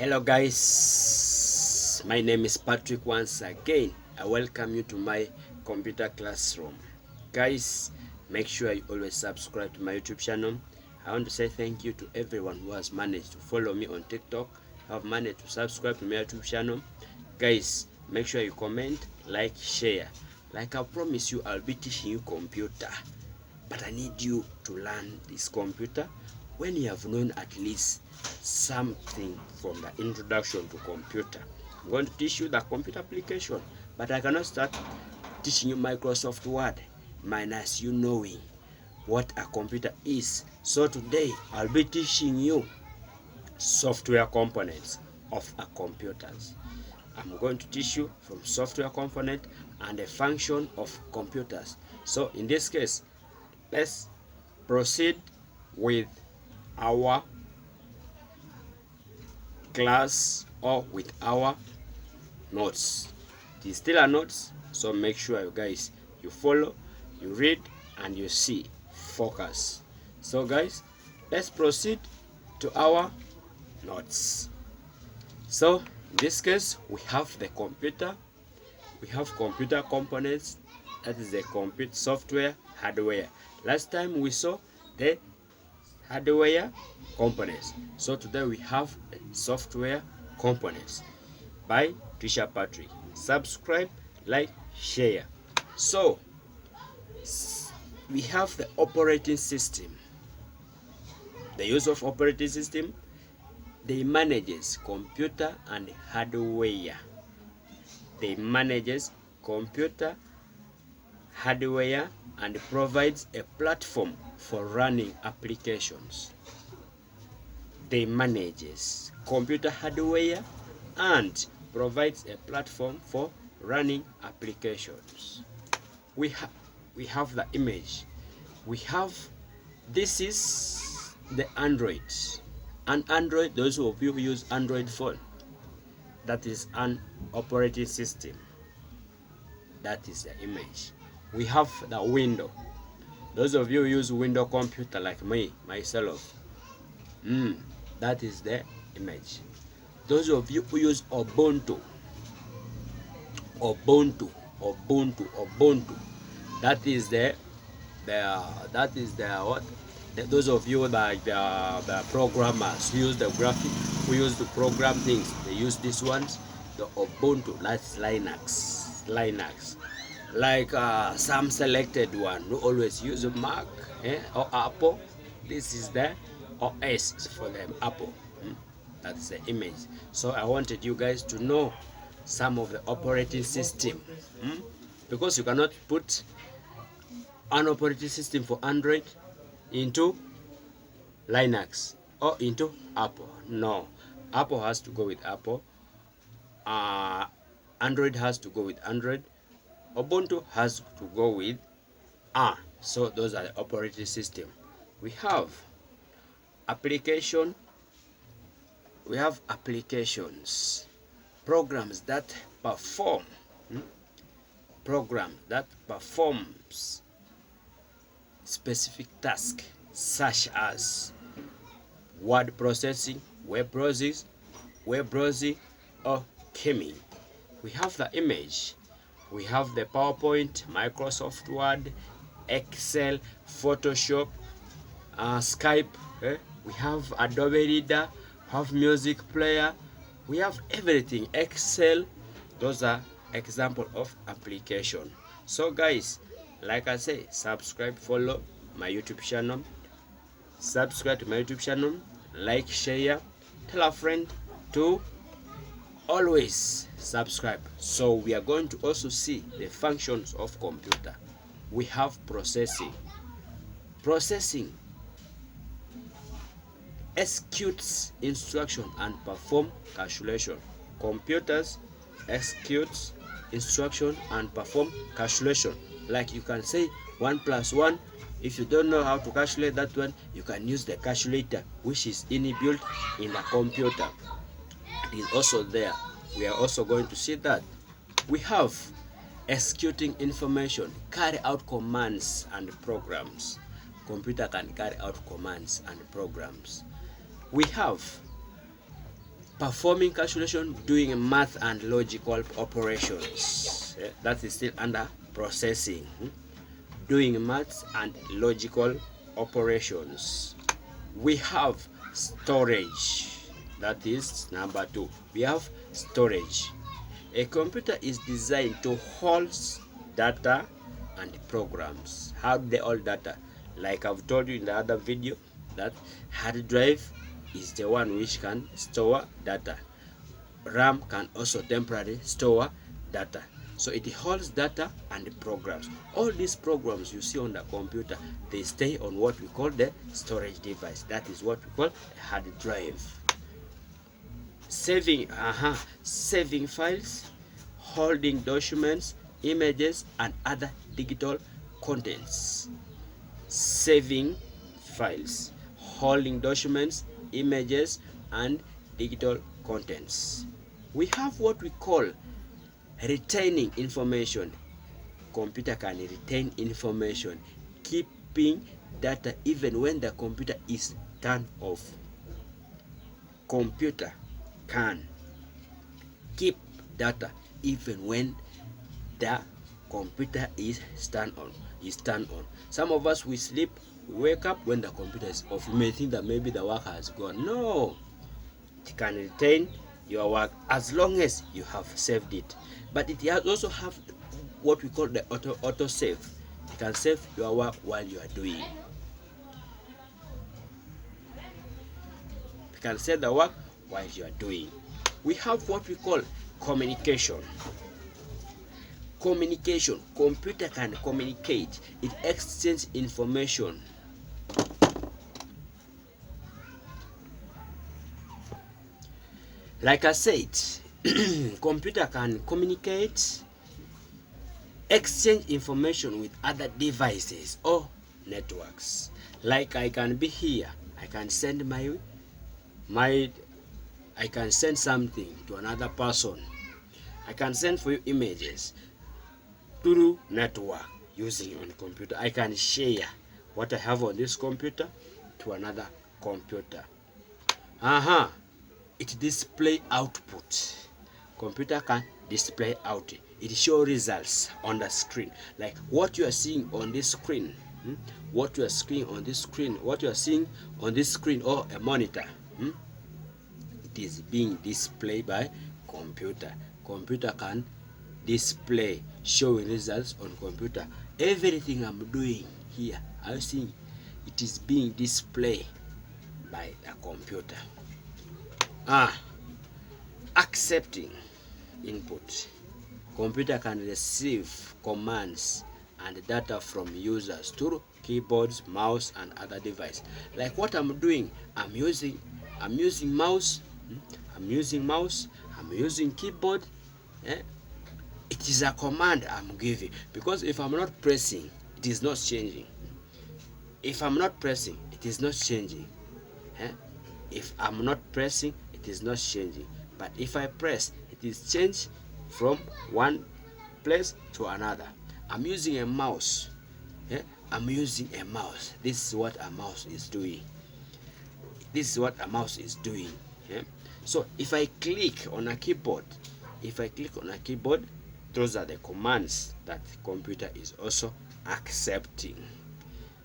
Hello guys, my name is Patrick. Once again I welcome you to my computer classroom. Guys, make sure you always subscribe to my YouTube channel. I want to say thank you to everyone who has managed to follow me on TikTok, have managed to subscribe to my YouTube channel. Guys, make sure you comment, like, share. Like I promise you, I'll be teaching you computer, but I need you to learn this computer when you have known at least something from the introduction to computer. I'm going to teach you the computer application, but I cannot start teaching you Microsoft Word minus you knowing what a computer is. So today I'll be teaching you software components of a computers. I'm going to teach you from software component and the function of computers. So in this case, let's proceed with our class or with our notes. It is still a notes, so make sure you guys you follow, you read, and you see. Focus. So guys, let's proceed to our notes. So in this case, we have the computer, we have computer components, that is the computer software, hardware. Last time we saw the hardware components, so today we have software components by Teacher Patrick. Subscribe, like, share. So we have the operating system. The use of operating system, they manages computer and hardware. They manages computer, hardware, and provides a platform for running applications. They manages computer hardware and provides a platform for running applications. We have the image. We have, this is the Android. An Android, those of you who use Android phone, that is an operating system. That is the image. We have the window. Those of you who use Windows computer like me, myself, that is the image. Those of you who use Ubuntu, that is the what? Those of you like the programmers who use the graphic, who use to program things, they use these ones. The Ubuntu, that's Linux. Like some selected one who always use a Mac or Apple. This is the OS for them, Apple. That's the image. So I wanted you guys to know some of the operating system, because you cannot put an operating system for Android into Linux or into Apple. No, Apple has to go with Apple, Android has to go with Android, Ubuntu has to go with so those are the operating system. We have application, we have applications, programs that perform, program that performs specific tasks such as word processing, web browsing, or gaming. We have the image. We have the PowerPoint, Microsoft Word, Excel, Photoshop, Skype. We have Adobe Reader, have music player. We have everything. Excel. Those are example of application. So guys, like I say, subscribe, follow my YouTube channel. Subscribe to my YouTube channel. Like, share, tell a friend to always subscribe. So we are going to also see the functions of computer. We have processing. Processing executes instruction and perform calculation. Computers executes instruction and perform calculation. Like you can say 1 plus 1. If you don't know how to calculate that one, you can use the calculator which is inbuilt in the computer. It is also there. We are also going to see that. We have executing information, carry out commands and programs. Computer can carry out commands and programs. We have performing calculation, doing math and logical operations. That is still under processing. Doing maths and logical operations. We have storage. That is number 2. We have storage. A computer is designed to hold data and programs. How do they hold data? Like I've told you in the other video, that hard drive is the one which can store data. RAM can also temporarily store data. So it holds data and programs. All these programs you see on the computer, they stay on what we call the storage device. That is what we call a hard drive. Saving files, holding documents, images, and other digital contents. Saving files, holding documents, images, and digital contents. We have what we call retaining information. Computer can retain information, keeping data even when the computer is turned off. Computer can keep data even when the computer is turned on. Some of us, we sleep, we wake up when the computer is off. You may think that maybe the work has gone. No, it can retain your work as long as you have saved it. But it also have what we call the auto save. It can save your work while you are doing. It can save the work while you are doing. We have what we call communication. Communication. Computer can communicate. It exchanges information. Like I said, computer can communicate, exchange information with other devices or networks. Like I can be here, I can send I can send something to another person. I can send for you images through network using on computer. I can share what I have on this computer to another computer. It display output. Computer can display out. It show results on the screen, like what you are seeing on this screen. What you are seeing on this screen, or a monitor. It is being displayed by computer. Computer can display, showing results on computer. Everything I'm doing here, I see it is being displayed by a computer. Accepting input. Computer can receive commands and data from users through keyboards, mouse, and other devices. Like what I'm doing, I'm using mouse, I'm using keyboard. It is a command I'm giving, because if I'm not pressing, it is not changing. If I'm not pressing, it is not changing. If I'm not pressing, it is not changing. But if I press, it is changed from one place to another. I'm using a mouse. This is what a mouse is doing. So if I click on a keyboard, those are the commands that the computer is also accepting.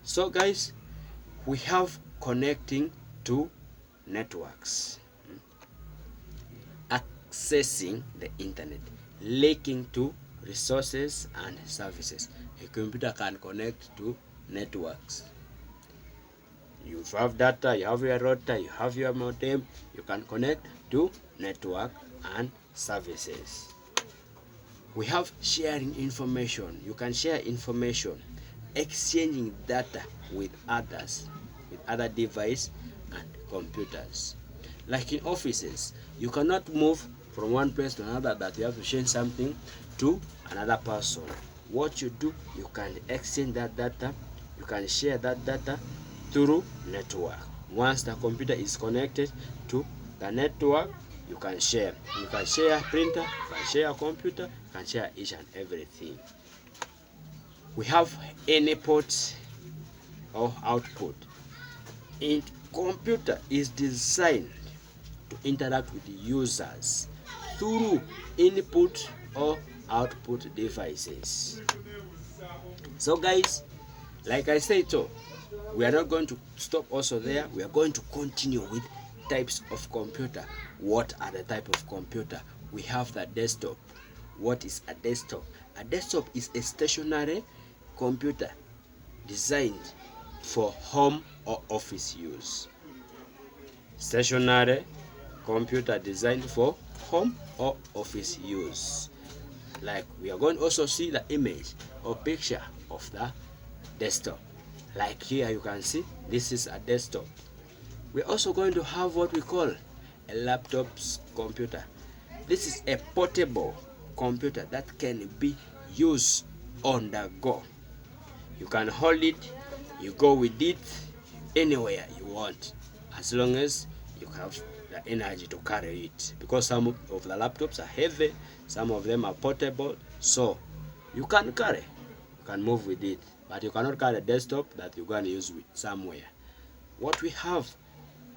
So guys, we have connecting to networks, accessing the internet, linking to resources and services. A computer can connect to networks. You have data, you have your router, you have your modem, you can connect to network and services. We have sharing information. You can share information, exchanging data with others, with other devices and computers. Like in offices, you cannot move from one place to another, that you have to change something to another person. What you do, you can exchange that data, you can share that data through network. Once the computer is connected to the network, you can share. You can share a printer, you can share a computer, you can share each and everything. We have input or output. A computer is designed to to interact with the users through input or output devices. So guys, like I said, so we are not going to stop also there. We are going to continue with types of computer. What are the type of computer? We have the desktop. What is a desktop? A desktop is a stationary computer designed for home or office use. Stationary computer designed for home or office use. Like we are going to also see the image or picture of the desktop. Like here you can see this is a desktop. We're also going to have what we call a laptop computer. This is a portable computer that can be used on the go. You can hold it, you go with it anywhere you want, as long as you have the energy to carry it, because some of the laptops are heavy, some of them are portable, so you can carry, you can move with it, but you cannot carry a desktop that you're going to use with somewhere. What we have,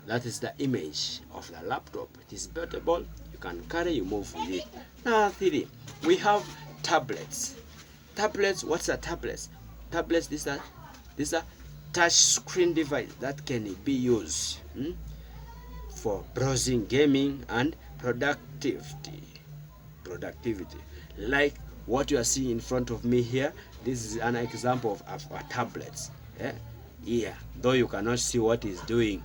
that is the image of the laptop. It is portable, you can carry, you move with it. Now 3, we have tablets. Tablets, what's a tablet? Tablets, these are touch screen device that can be used for browsing, gaming, and productivity. Like what you are seeing in front of me here, this is an example of a tablet. Yeah, though you cannot see what it's doing,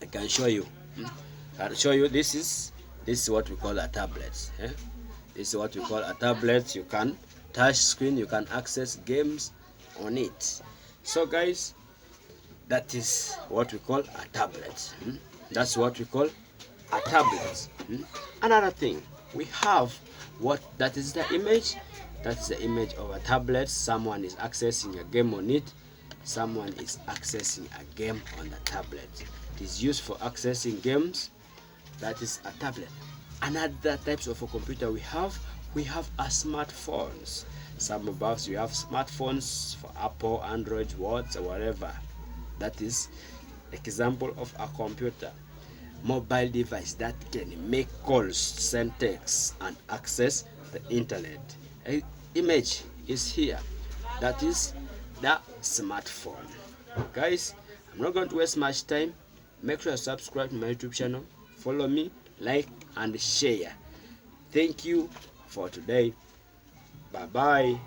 I can show you. I'll show you. This is what we call a tablet. This is what we call a tablet. You can touch screen, you can access games on it. So guys, that is what we call a tablet. That's what we call a tablet. Another thing, we have what that is the image. That's the image of a tablet. Someone is accessing a game on it. Someone is accessing a game on the tablet. It is used for accessing games. That is a tablet. Another types of a computer we have a smartphones. Some of us, we have smartphones for Apple, Android, or whatever. That is example of a computer. Mobile device that can make calls, send texts, and access the internet. An image is here. That is the smartphone. Guys, I'm not going to waste much time. Make sure you subscribe to my YouTube channel, follow me, like, and share. Thank you for today. Bye bye.